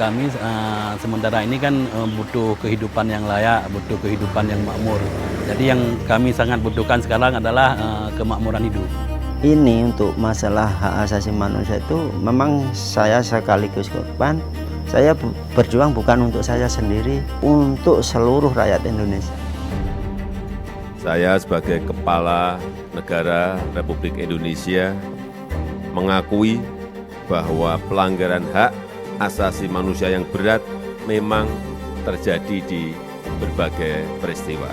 kami sementara ini kan butuh kehidupan yang layak, butuh kehidupan yang makmur. Jadi yang kami sangat butuhkan sekarang adalah kemakmuran hidup. Ini untuk masalah hak asasi manusia itu memang saya sekaligus korban. Saya berjuang bukan untuk saya sendiri, untuk seluruh rakyat Indonesia. Saya sebagai Kepala Negara Republik Indonesia mengakui bahwa pelanggaran hak asasi manusia yang berat memang terjadi di berbagai peristiwa.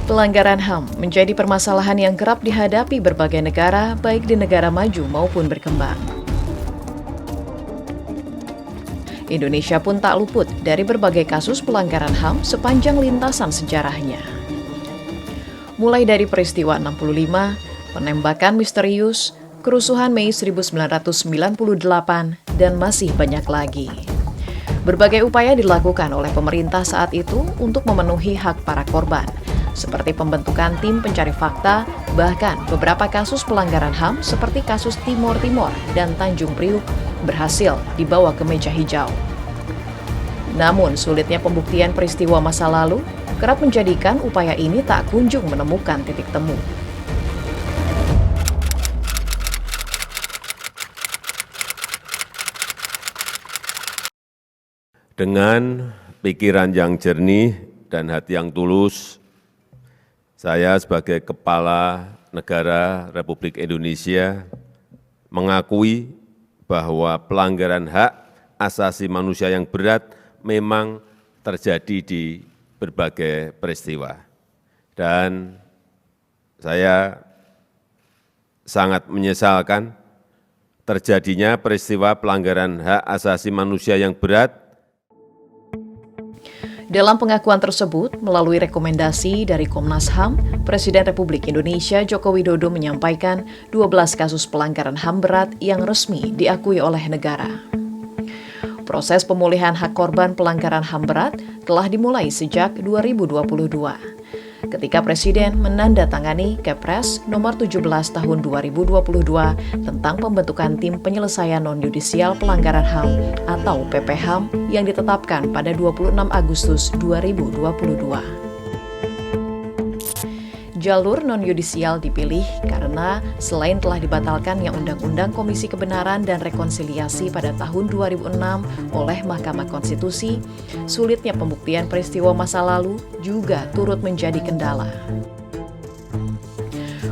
Pelanggaran HAM menjadi permasalahan yang kerap dihadapi berbagai negara, baik di negara maju maupun berkembang. Indonesia pun tak luput dari berbagai kasus pelanggaran HAM sepanjang lintasan sejarahnya. Mulai dari peristiwa 65, penembakan misterius, kerusuhan Mei 1998, dan masih banyak lagi. Berbagai upaya dilakukan oleh pemerintah saat itu untuk memenuhi hak para korban, seperti pembentukan tim pencari fakta, bahkan beberapa kasus pelanggaran HAM seperti kasus Timor Timor dan Tanjung Priuk berhasil dibawa ke meja hijau. Namun, sulitnya pembuktian peristiwa masa lalu kerap menjadikan upaya ini tak kunjung menemukan titik temu. Dengan pikiran yang jernih dan hati yang tulus, saya sebagai Kepala Negara Republik Indonesia mengakui bahwa pelanggaran hak asasi manusia yang berat memang terjadi di berbagai peristiwa. Dan saya sangat menyesalkan terjadinya peristiwa pelanggaran hak asasi manusia yang berat. Dalam pengakuan tersebut, melalui rekomendasi dari Komnas HAM, Presiden Republik Indonesia Joko Widodo menyampaikan 12 kasus pelanggaran HAM berat yang resmi diakui oleh negara. Proses pemulihan hak korban pelanggaran HAM berat telah dimulai sejak 2022, ketika Presiden menandatangani Kepres nomor 17 tahun 2022 tentang pembentukan tim penyelesaian non-yudisial pelanggaran HAM atau PPHAM yang ditetapkan pada 26 Agustus 2022. Jalur non-yudisial dipilih karena selain telah dibatalkannya Undang-Undang Komisi Kebenaran dan Rekonsiliasi pada tahun 2006 oleh Mahkamah Konstitusi, sulitnya pembuktian peristiwa masa lalu juga turut menjadi kendala.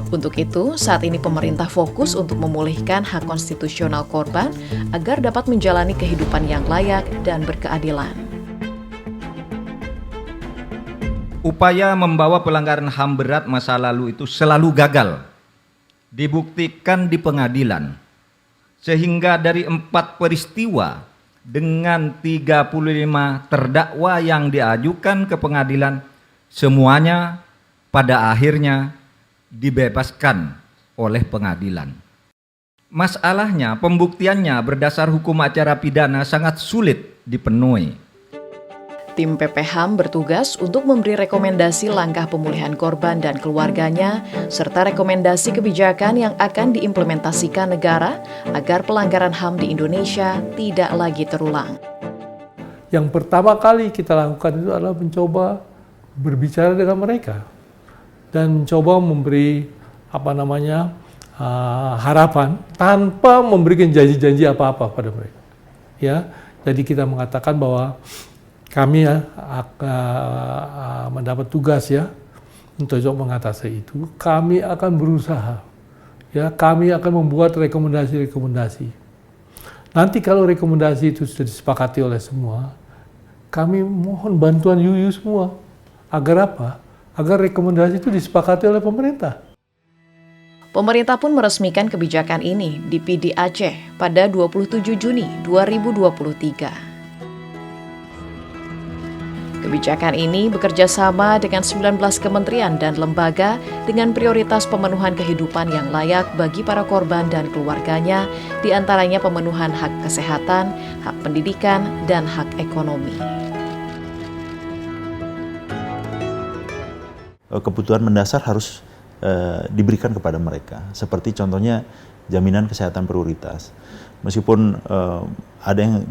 Untuk itu, saat ini pemerintah fokus untuk memulihkan hak konstitusional korban agar dapat menjalani kehidupan yang layak dan berkeadilan. Upaya membawa pelanggaran HAM berat masa lalu itu selalu gagal, dibuktikan di pengadilan. Sehingga dari 4 peristiwa dengan 35 terdakwa yang diajukan ke pengadilan, semuanya pada akhirnya dibebaskan oleh pengadilan. Masalahnya, pembuktiannya berdasar hukum acara pidana sangat sulit dipenuhi. Tim PPHAM bertugas untuk memberi rekomendasi langkah pemulihan korban dan keluarganya, serta rekomendasi kebijakan yang akan diimplementasikan negara agar pelanggaran HAM di Indonesia tidak lagi terulang. Yang pertama kali kita lakukan itu adalah mencoba berbicara dengan mereka dan mencoba memberi harapan tanpa memberikan janji-janji apa-apa pada mereka. Ya, jadi kita mengatakan bahwa kami mendapat tugas untuk mengatasi itu. Kami akan berusaha, kami akan membuat rekomendasi-rekomendasi. Nanti kalau rekomendasi itu sudah disepakati oleh semua, kami mohon bantuan YUYU semua. Agar apa? Agar rekomendasi itu disepakati oleh pemerintah. Pemerintah pun meresmikan kebijakan ini di PD Aceh pada 27 Juni 2023. Kebijakan ini bekerja sama dengan 19 kementerian dan lembaga dengan prioritas pemenuhan kehidupan yang layak bagi para korban dan keluarganya, diantaranya pemenuhan hak kesehatan, hak pendidikan, dan hak ekonomi. kebutuhan mendasar harus diberikan kepada mereka. Seperti contohnya jaminan kesehatan prioritas. Meskipun ada yang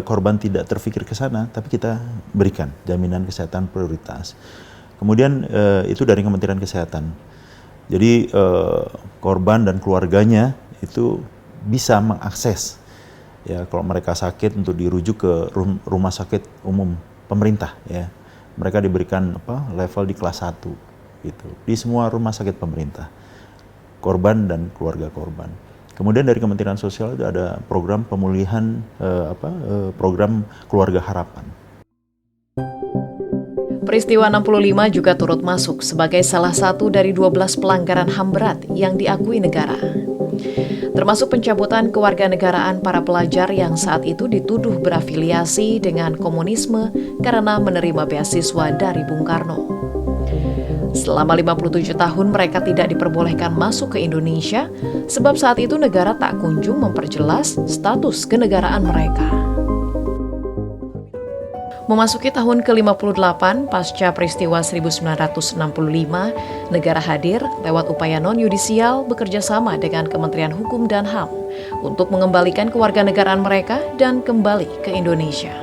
korban tidak terfikir ke sana, tapi kita berikan jaminan kesehatan prioritas. Kemudian itu dari Kementerian Kesehatan. Jadi korban dan keluarganya itu bisa mengakses, ya kalau mereka sakit untuk dirujuk ke rumah sakit umum pemerintah, ya mereka diberikan level di kelas 1 gitu di semua rumah sakit pemerintah, korban dan keluarga korban. Kemudian dari Kementerian Sosial itu ada program pemulihan program Keluarga Harapan. Peristiwa 65 juga turut masuk sebagai salah satu dari 12 pelanggaran HAM berat yang diakui negara. Termasuk pencabutan kewarganegaraan para pelajar yang saat itu dituduh berafiliasi dengan komunisme karena menerima beasiswa dari Bung Karno. Selama 57 tahun mereka tidak diperbolehkan masuk ke Indonesia sebab saat itu negara tak kunjung memperjelas status kenegaraan mereka. Memasuki tahun ke-58 pasca peristiwa 1965, negara hadir lewat upaya non-yudisial bekerja sama dengan Kementerian Hukum dan HAM untuk mengembalikan kewarganegaraan mereka dan kembali ke Indonesia.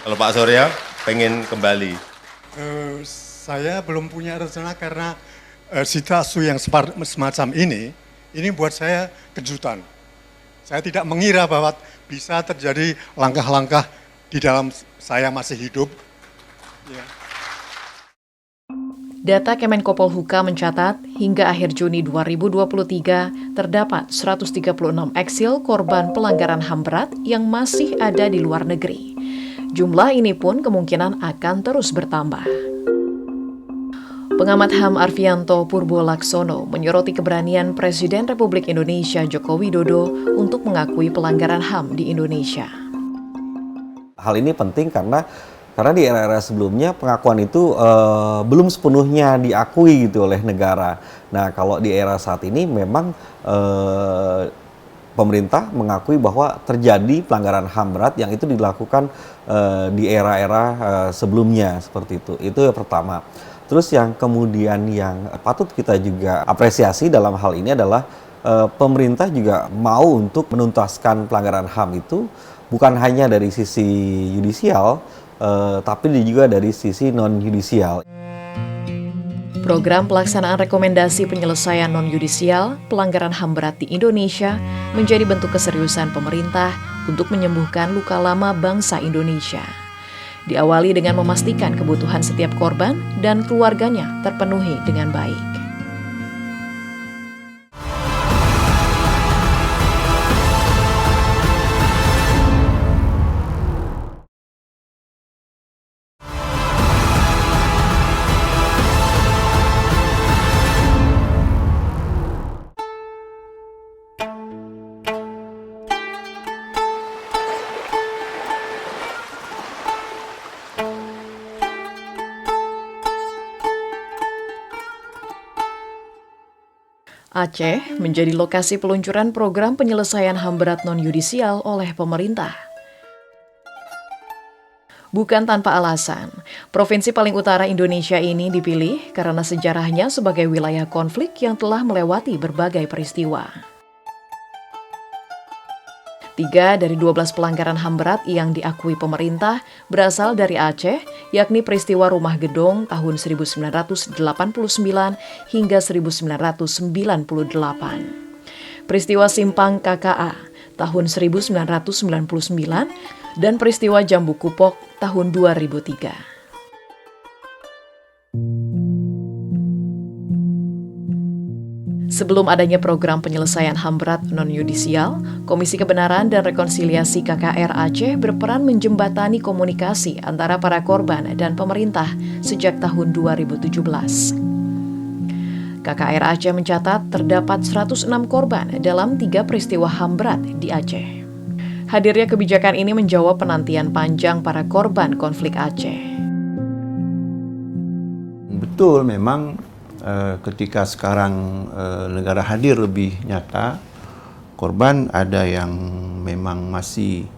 Kalau Pak Surya pengen kembali? Saya belum punya rencana karena situasi yang semacam ini buat saya kejutan. Saya tidak mengira bahwa bisa terjadi langkah-langkah di dalam saya masih hidup. Ya. Data Kemenkopolhukam mencatat hingga akhir Juni 2023 terdapat 136 eksil korban pelanggaran HAM berat yang masih ada di luar negeri. Jumlah ini pun kemungkinan akan terus bertambah. Pengamat HAM Arfianto Purbolaksono menyoroti keberanian Presiden Republik Indonesia Joko Widodo untuk mengakui pelanggaran HAM di Indonesia. Hal ini penting karena di era-era sebelumnya pengakuan itu belum sepenuhnya diakui gitu oleh negara. Nah, kalau di era saat ini memang pemerintah mengakui bahwa terjadi pelanggaran HAM berat yang itu dilakukan di era-era sebelumnya seperti itu. Itu yang pertama. Terus yang kemudian yang patut kita juga apresiasi dalam hal ini adalah pemerintah juga mau untuk menuntaskan pelanggaran HAM itu bukan hanya dari sisi yudisial, tapi juga dari sisi non-yudisial. Program pelaksanaan rekomendasi penyelesaian non-yudisial pelanggaran HAM berat di Indonesia menjadi bentuk keseriusan pemerintah untuk menyembuhkan luka lama bangsa Indonesia. Diawali dengan memastikan kebutuhan setiap korban dan keluarganya terpenuhi dengan baik. Aceh menjadi lokasi peluncuran program penyelesaian HAM berat non-yudisial oleh pemerintah. Bukan tanpa alasan, provinsi paling utara Indonesia ini dipilih karena sejarahnya sebagai wilayah konflik yang telah melewati berbagai peristiwa. 3 dari 12 pelanggaran HAM berat yang diakui pemerintah berasal dari Aceh, yakni peristiwa Rumah Gedong tahun 1989 hingga 1998. Peristiwa Simpang KKA tahun 1999 dan peristiwa Jambu Kupok tahun 2003. Sebelum adanya program penyelesaian HAM berat non-yudisial, Komisi Kebenaran dan Rekonsiliasi KKR Aceh berperan menjembatani komunikasi antara para korban dan pemerintah sejak tahun 2017. KKR Aceh mencatat terdapat 106 korban dalam 3 peristiwa HAM berat di Aceh. Hadirnya kebijakan ini menjawab penantian panjang para korban konflik Aceh. Betul, memang ketika sekarang negara hadir lebih nyata, korban ada yang memang masih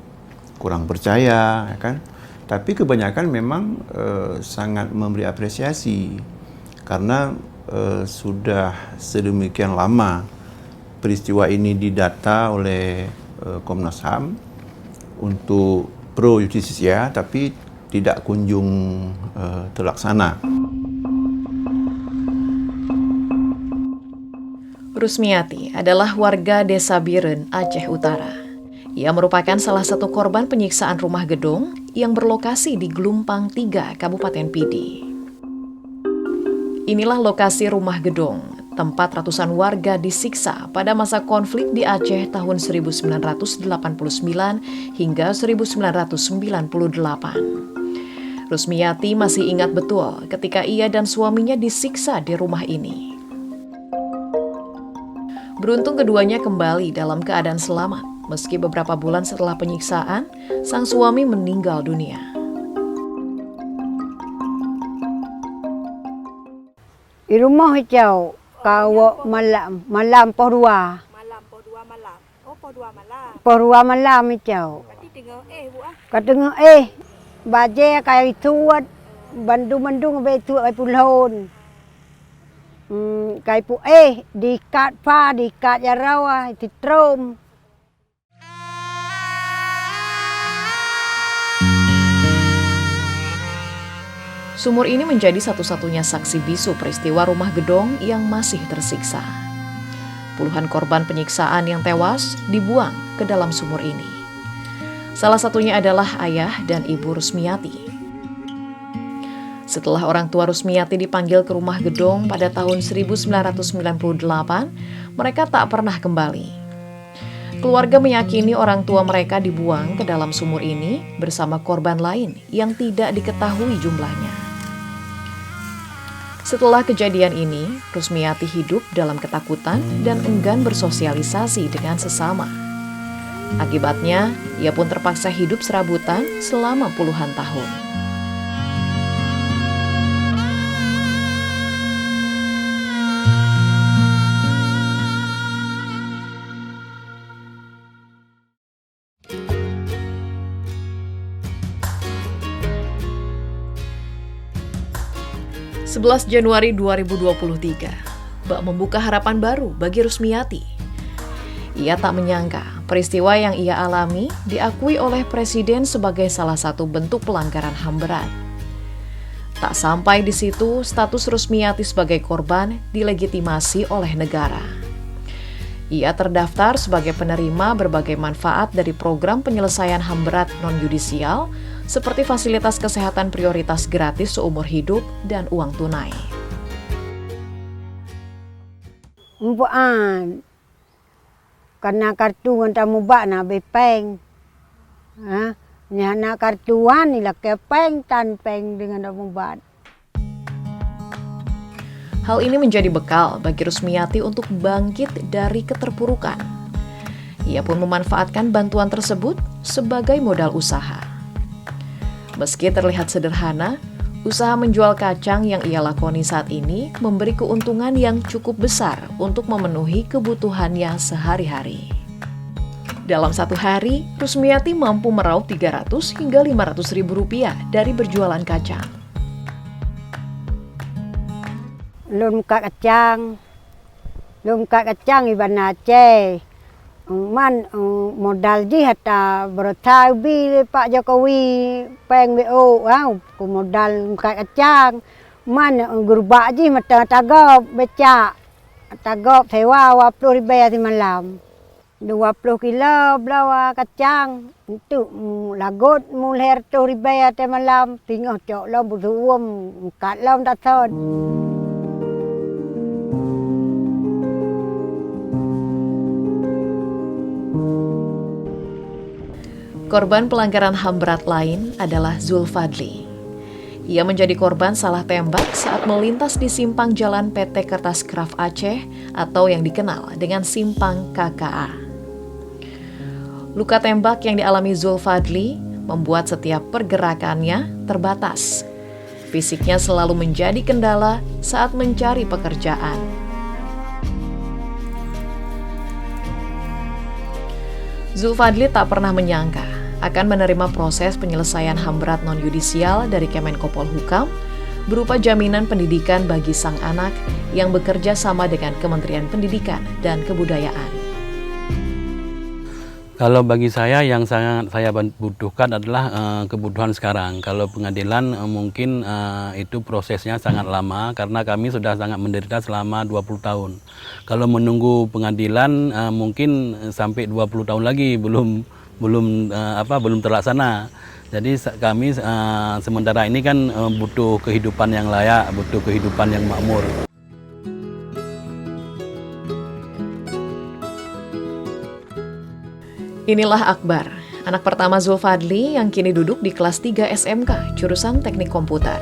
kurang percaya, ya kan? Tapi kebanyakan memang sangat memberi apresiasi karena sudah sedemikian lama peristiwa ini didata oleh Komnas HAM untuk pro justisia, tapi tidak kunjung terlaksana. Rusmiati adalah warga Desa Biren, Aceh Utara. Ia merupakan salah satu korban penyiksaan rumah gedung yang berlokasi di Gelumpang 3, Kabupaten Pidi. Inilah lokasi rumah gedung, tempat ratusan warga disiksa pada masa konflik di Aceh tahun 1989 hingga 1998. Rusmiati masih ingat betul ketika ia dan suaminya disiksa di rumah ini. Beruntung keduanya kembali dalam keadaan selamat, meski beberapa bulan setelah penyiksaan, sang suami meninggal dunia. Di rumah hijau, kau malam pohua. Pohua malam hijau. Katengah baje kayak tuat, bandung betu pulhon. Kayak dikat pa, dikat yarawa, ditrom. Sumur ini menjadi satu-satunya saksi bisu peristiwa rumah gedong yang masih tersiksa. Puluhan korban penyiksaan yang tewas dibuang ke dalam sumur ini. Salah satunya adalah ayah dan ibu Rusmiati. Setelah orang tua Rusmiati dipanggil ke rumah gedong pada tahun 1998, mereka tak pernah kembali. Keluarga meyakini orang tua mereka dibuang ke dalam sumur ini bersama korban lain yang tidak diketahui jumlahnya. Setelah kejadian ini, Rusmiati hidup dalam ketakutan dan enggan bersosialisasi dengan sesama. Akibatnya, ia pun terpaksa hidup serabutan selama puluhan tahun. (11 Januari 2023), bak membuka harapan baru bagi Rusmiati. Ia tak menyangka peristiwa yang ia alami diakui oleh Presiden sebagai salah satu bentuk pelanggaran HAM berat. Tak sampai di situ, status Rusmiati sebagai korban dilegitimasi oleh negara. Ia terdaftar sebagai penerima berbagai manfaat dari program penyelesaian HAM berat non-yudisial seperti fasilitas kesehatan prioritas gratis seumur hidup dan uang tunai. Umpaan, karena kartu yang tamu bak na bepeng, nyana kartuan ila kepeng tan peng dengan tamu bat. Hal ini menjadi bekal bagi Rusmiati untuk bangkit dari keterpurukan. Ia pun memanfaatkan bantuan tersebut sebagai modal usaha. Meski terlihat sederhana, usaha menjual kacang yang ia lakoni saat ini memberi keuntungan yang cukup besar untuk memenuhi kebutuhannya sehari-hari. Dalam satu hari, Rusmiati mampu meraup 300 hingga 500 ribu rupiah dari berjualan kacang. Lum kacang iban Aceh. Man modal ji hatta berotau bi Pak Jokowi peng BO ku modal kacang man gurbak ji mata tagap becak tagap sewa 20 ribu malam 20 kilo belawa kacang untuk lagot mulher 2 ribu malam tinggal cok lo buduum kat lo tak son. Korban pelanggaran HAM berat lain adalah Zulfadli. Ia menjadi korban salah tembak saat melintas di simpang jalan PT Kertas Kraft Aceh atau yang dikenal dengan simpang KKA. Luka tembak yang dialami Zulfadli membuat setiap pergerakannya terbatas. Fisiknya selalu menjadi kendala saat mencari pekerjaan. Zulfadli tak pernah menyangka akan menerima proses penyelesaian HAM berat non-yudisial dari Kemenko Polhukam berupa jaminan pendidikan bagi sang anak yang bekerja sama dengan Kementerian Pendidikan dan Kebudayaan. Kalau bagi saya yang sangat saya butuhkan adalah kebutuhan sekarang. Kalau pengadilan mungkin itu prosesnya sangat lama karena kami sudah sangat menderita selama 20 tahun. Kalau menunggu pengadilan mungkin sampai 20 tahun lagi belum terlaksana. Jadi kami sementara ini kan butuh kehidupan yang layak, butuh kehidupan yang makmur. Inilah Akbar, anak pertama Zulfadli yang kini duduk di kelas 3 SMK, jurusan Teknik Komputer.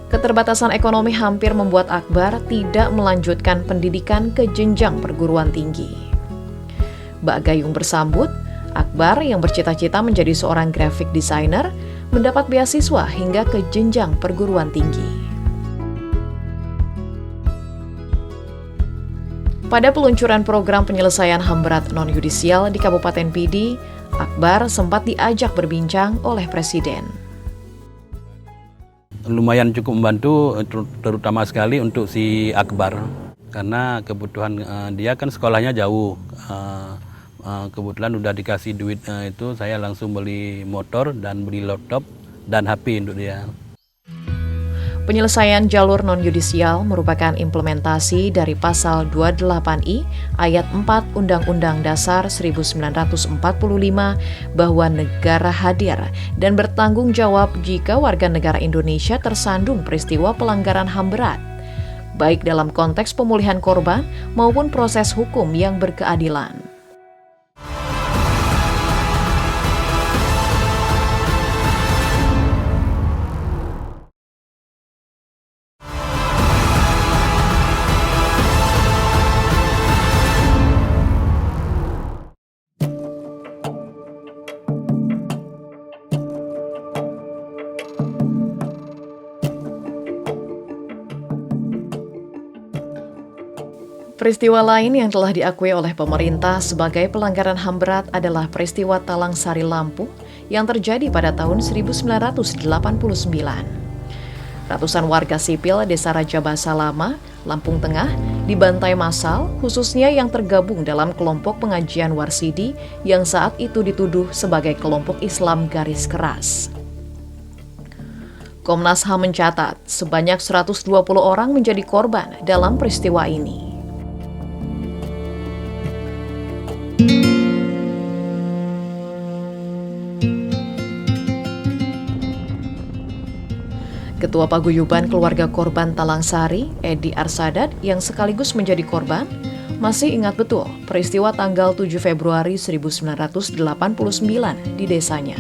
Keterbatasan ekonomi hampir membuat Akbar tidak melanjutkan pendidikan ke jenjang perguruan tinggi. Bak Gayung bersambut, Akbar yang bercita-cita menjadi seorang graphic designer mendapat beasiswa hingga ke jenjang perguruan tinggi. Pada peluncuran program penyelesaian HAM berat non-yudisial di Kabupaten Pidi, Akbar sempat diajak berbincang oleh Presiden. Lumayan cukup membantu, terutama sekali untuk si Akbar. Karena kebutuhan dia kan sekolahnya jauh. Kebetulan udah dikasih duit itu, saya langsung beli motor dan beli laptop dan HP untuk dia. Penyelesaian jalur non-yudisial merupakan implementasi dari Pasal 28I Ayat 4 Undang-Undang Dasar 1945 bahwa negara hadir dan bertanggung jawab jika warga negara Indonesia tersandung peristiwa pelanggaran HAM berat, baik dalam konteks pemulihan korban maupun proses hukum yang berkeadilan. Peristiwa lain yang telah diakui oleh pemerintah sebagai pelanggaran HAM berat adalah peristiwa Talang Sari Lampung yang terjadi pada tahun 1989. Ratusan warga sipil Desa Raja Basa Lama, Lampung Tengah, dibantai massal, khususnya yang tergabung dalam kelompok pengajian Warsidi yang saat itu dituduh sebagai kelompok Islam garis keras. Komnas HAM mencatat sebanyak 120 orang menjadi korban dalam peristiwa ini. Ketua Paguyuban Keluarga Korban Talang Sari, Edi Arsadat, yang sekaligus menjadi korban, masih ingat betul peristiwa tanggal 7 Februari 1989 di desanya.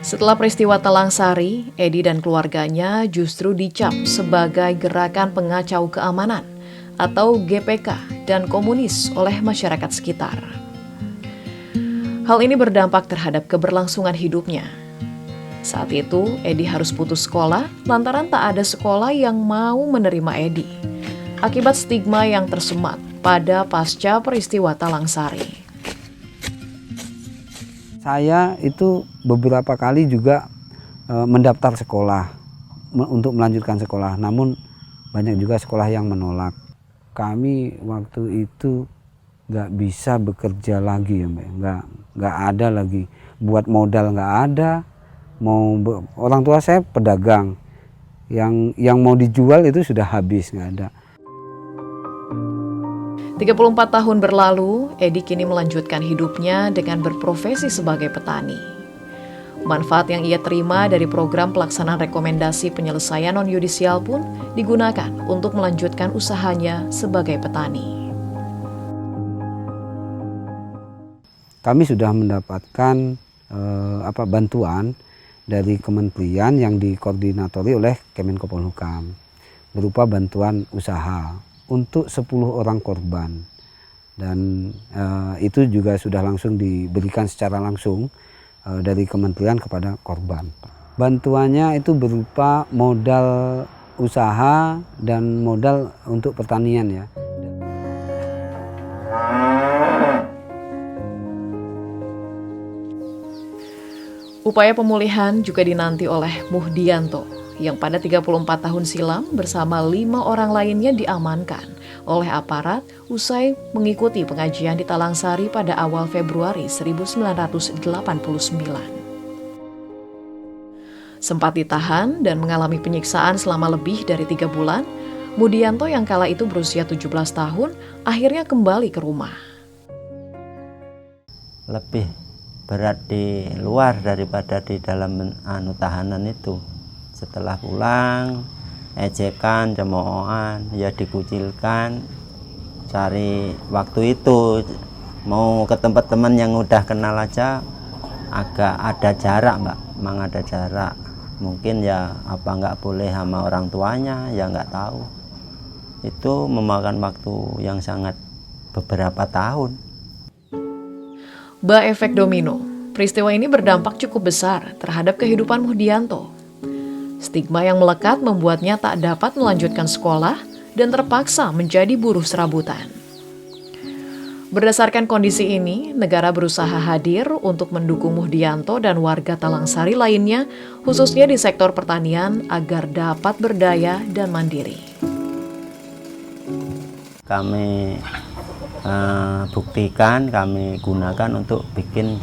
Setelah peristiwa Talang Sari, Edi dan keluarganya justru dicap sebagai gerakan pengacau keamanan atau GPK dan komunis oleh masyarakat sekitar. Hal ini berdampak terhadap keberlangsungan hidupnya. Saat itu, Edi harus putus sekolah lantaran tak ada sekolah yang mau menerima Edi, akibat stigma yang tersemat pada pasca peristiwa Talang Sari. Saya itu beberapa kali juga mendaftar sekolah untuk melanjutkan sekolah, namun banyak juga sekolah yang menolak. Kami waktu itu nggak bisa bekerja lagi ya Mbak, nggak ada lagi, buat modal nggak ada, orang tua saya pedagang, yang mau dijual itu sudah habis, nggak ada. 34 tahun berlalu, Edi kini melanjutkan hidupnya dengan berprofesi sebagai petani. Manfaat yang ia terima dari program pelaksanaan rekomendasi penyelesaian non-yudisial pun digunakan untuk melanjutkan usahanya sebagai petani. Kami sudah mendapatkan bantuan dari kementerian yang dikoordinatori oleh Kemenko Polhukam berupa bantuan usaha untuk 10 orang korban, dan itu juga sudah langsung diberikan secara langsung dari kementerian kepada korban. Bantuannya itu berupa modal usaha dan modal untuk pertanian ya. Upaya pemulihan juga dinanti oleh Muhdianto yang pada 34 tahun silam bersama 5 orang lainnya diamankan oleh aparat usai mengikuti pengajian di Talangsari pada awal Februari 1989. Sempat ditahan dan mengalami penyiksaan selama lebih dari 3 bulan, Muhdianto yang kala itu berusia 17 tahun akhirnya kembali ke rumah. Lebih berat di luar daripada di dalam tahanan itu. Setelah pulang, ejekan, cemoohan, ya dikucilkan, cari waktu itu mau ke tempat teman yang udah kenal aja agak ada jarak, Mbak, memang ada jarak. Mungkin ya apa nggak boleh sama orang tuanya, ya nggak tahu. Itu memakan waktu yang sangat beberapa tahun. Efek domino, peristiwa ini berdampak cukup besar terhadap kehidupan Muhdianto. Stigma yang melekat membuatnya tak dapat melanjutkan sekolah dan terpaksa menjadi buruh serabutan. Berdasarkan kondisi ini, negara berusaha hadir untuk mendukung Muhdianto dan warga Talangsari lainnya, khususnya di sektor pertanian, agar dapat berdaya dan mandiri. Kami buktikan, kami gunakan untuk bikin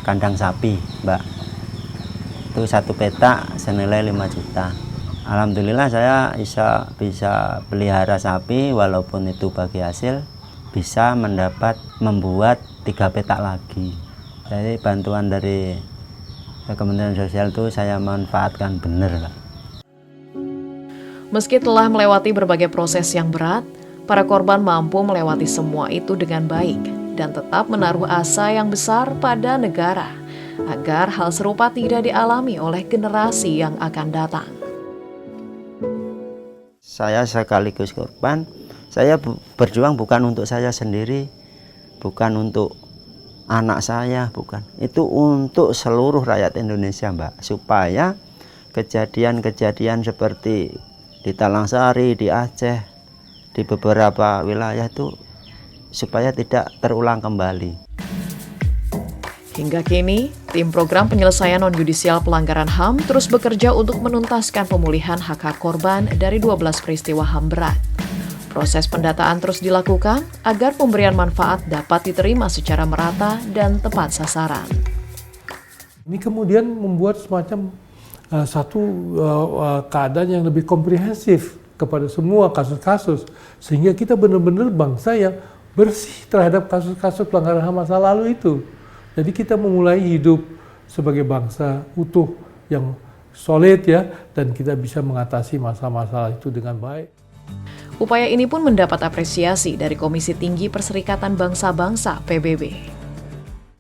kandang sapi, Mbak. Itu 1 petak senilai 5 juta. Alhamdulillah saya bisa pelihara sapi, walaupun itu bagi hasil bisa membuat 3 petak lagi. Jadi bantuan dari Kementerian Sosial itu saya manfaatkan benar. Meski telah melewati berbagai proses yang berat, para korban mampu melewati semua itu dengan baik dan tetap menaruh asa yang besar pada negara agar hal serupa tidak dialami oleh generasi yang akan datang. Saya sekaligus korban. Saya berjuang bukan untuk saya sendiri, bukan untuk anak saya, bukan. Itu untuk seluruh rakyat Indonesia, Mbak, supaya kejadian-kejadian seperti di Talangsari, di Aceh, di beberapa wilayah itu supaya tidak terulang kembali. Hingga kini, tim program penyelesaian non-yudisial pelanggaran HAM terus bekerja untuk menuntaskan pemulihan hak-hak korban dari 12 peristiwa HAM berat. Proses pendataan terus dilakukan agar pemberian manfaat dapat diterima secara merata dan tepat sasaran. Ini kemudian membuat semacam satu keadaan yang lebih komprehensif kepada semua kasus-kasus, sehingga kita benar-benar bangsa yang bersih terhadap kasus-kasus pelanggaran HAM masa lalu itu. Jadi kita memulai hidup sebagai bangsa utuh yang solid ya, dan kita bisa mengatasi masalah-masalah itu dengan baik. Upaya ini pun mendapat apresiasi dari Komisi Tinggi Perserikatan Bangsa-Bangsa (PBB).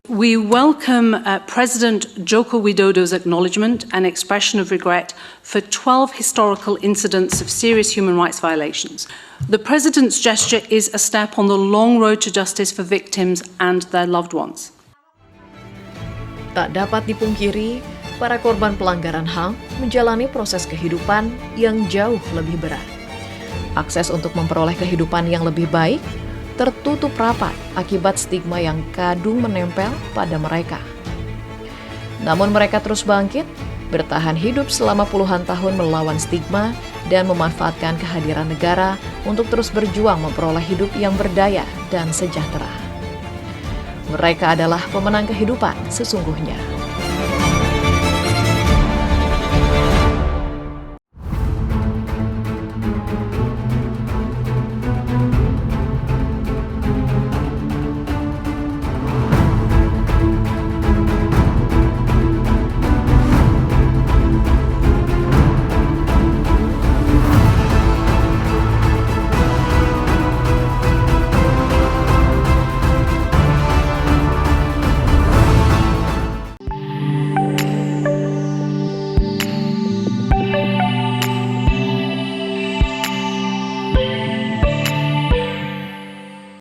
We welcome President Joko Widodo's acknowledgement and expression of regret for 12 historical incidents of serious human rights violations. The President's gesture is a step on the long road to justice for victims and their loved ones. Tak dapat dipungkiri, para korban pelanggaran HAM menjalani proses kehidupan yang jauh lebih berat. Akses untuk memperoleh kehidupan yang lebih baik tertutup rapat akibat stigma yang kadung menempel pada mereka. Namun mereka terus bangkit, bertahan hidup selama puluhan tahun melawan stigma dan memanfaatkan kehadiran negara untuk terus berjuang memperoleh hidup yang berdaya dan sejahtera. Mereka adalah pemenang kehidupan sesungguhnya.